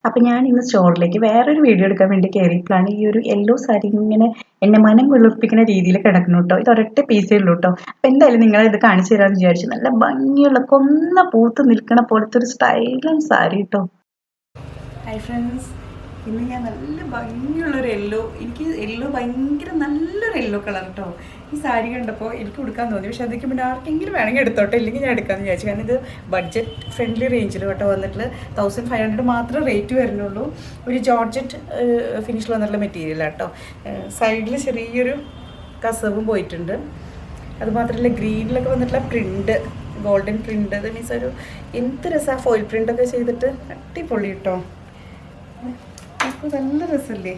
അപ്പം ഞാൻ ഇന്ന് സ്റ്റോറിലേക്ക് വേറൊരു വീഡിയോ എടുക്കാൻ വേണ്ടി കയറിയപ്പോഴാണ് ഈ ഒരു യെല്ലോ സാരി ഇങ്ങനെ എന്നെ മനം കുളിർപ്പിക്കുന്ന രീതിയിൽ കിടക്കുന്നു കേട്ടോ. ഇത് ഒരൊറ്റ പീസേ ഉള്ളൂ കേട്ടോ. അപ്പം എന്തായാലും നിങ്ങളെ ഇത് കാണിച്ചു തരാമെന്ന് വിചാരിച്ചു. നല്ല ഭംഗിയുള്ള കൊന്ന പൂത്ത് നിൽക്കണ പോലത്തെ ഒരു സ്റ്റൈലൻ സാരി കേട്ടോ. ഹായ് ഫ്രണ്ട്സ്, ഇന്ന് ഞാൻ നല്ല ഭംഗിയുള്ളൊരു എനിക്ക് ഭയങ്കര നല്ലൊരു യെല്ലോ കളർ കേട്ടോ. ഈ സാരി കണ്ടപ്പോൾ എനിക്ക് കൊടുക്കാൻ തോന്നി. പക്ഷെ അതൊക്കെ പിന്നെ ആർക്കെങ്കിലും വേണമെങ്കിൽ എടുത്തോട്ടെ, ഇല്ലെങ്കിൽ ഞാൻ എടുക്കാമെന്ന് വിചാരിച്ചു. കാരണം ഇത് ബഡ്ജറ്റ് ഫ്രണ്ട്ലി റേഞ്ചിൽ കേട്ടോ വന്നിട്ടുള്ള 1500 മാത്രം റേറ്റ് വരുന്നുള്ളൂ. ഒരു ജോർജറ്റ് ഫിനിഷിൽ വന്നിട്ടുള്ള മെറ്റീരിയലാണ് കേട്ടോ. സൈഡിൽ ചെറിയൊരു കസവും പോയിട്ടുണ്ട്. അതുമാത്രമല്ല ഗ്രീനിലൊക്കെ വന്നിട്ടുള്ള പ്രിൻ്റ്, ഗോൾഡൻ പ്രിൻ്റ്, അത് മീൻസ് ഒരു എന്ത് രസമാണ് ഫോയിൽ പ്രിൻ്റൊക്കെ ചെയ്തിട്ട് അടിപൊളി കേട്ടോ. അപ്പോൾ നല്ല രസമല്ലേ.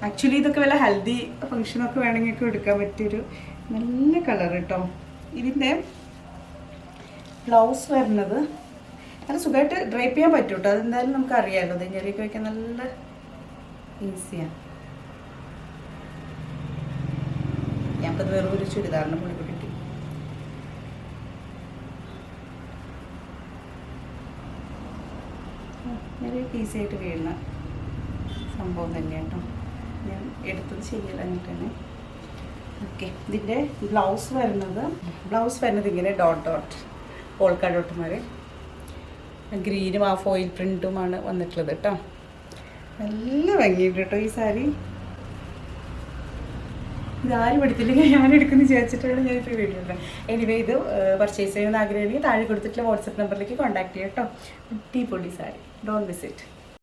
ആക്ച്വലി ഇതൊക്കെ വല്ല ഹൽദി ഫംഗ്ഷനൊക്കെ വേണമെങ്കിൽ എടുക്കാൻ പറ്റിയൊരു നല്ല കളർ കേട്ടോ. ഇതിൻ്റെ ബ്ലൗസ് വരുന്നത് നല്ല സുഖമായിട്ട് ഡ്രൈപ്പ് ചെയ്യാൻ പറ്റും കേട്ടോ. അതെന്തായാലും നമുക്ക് അറിയാമല്ലോ, നെഞ്ഞറിയൊക്കെ വയ്ക്കാൻ നല്ല ഈസിയാണ്. ഞാനിപ്പോൾ അത് വേറെ ഒരു ചുരിദാറിൻ്റെ മുകളിൽ കിട്ടി. നെഞ്ഞറിയൊക്കെ ഈസി ആയിട്ട് വീഴുന്ന സംഭവം തന്നെയാണ് കേട്ടോ. ഞാൻ എടുത്തത് ശരിയല്ല എന്നിട്ട് തന്നെ. ഓക്കെ, ഇതിൻ്റെ ബ്ലൗസ് വരുന്നത് ഇങ്ങനെ ഡോട്ട് പോൾക്ക ഡോട്ടുമാർ ഗ്രീനും ആ ഫോയിൽ പ്രിൻറ്റുമാണ് വന്നിട്ടുള്ളത് കേട്ടോ. നല്ല ഭംഗിയുണ്ട് കേട്ടോ ഈ സാരി. ഇതാരും എടുത്തില്ലെങ്കിൽ ഞാൻ എടുക്കുന്നു വിചാരിച്ചിട്ടാണ് ഞാനിപ്പോൾ വീഡിയോ ഉള്ളത്. എനിവേ ഇത് പർച്ചേസ് ചെയ്യുന്ന ആഗ്രഹമെങ്കിൽ താഴെ കൊടുത്തിട്ടുള്ള വാട്സപ്പ് നമ്പറിലേക്ക് കോൺടാക്ട് ചെയ്യാം കേട്ടോ. അടിപൊളി സാരി, ഡോണ്ട് മിസ് ഇറ്റ്.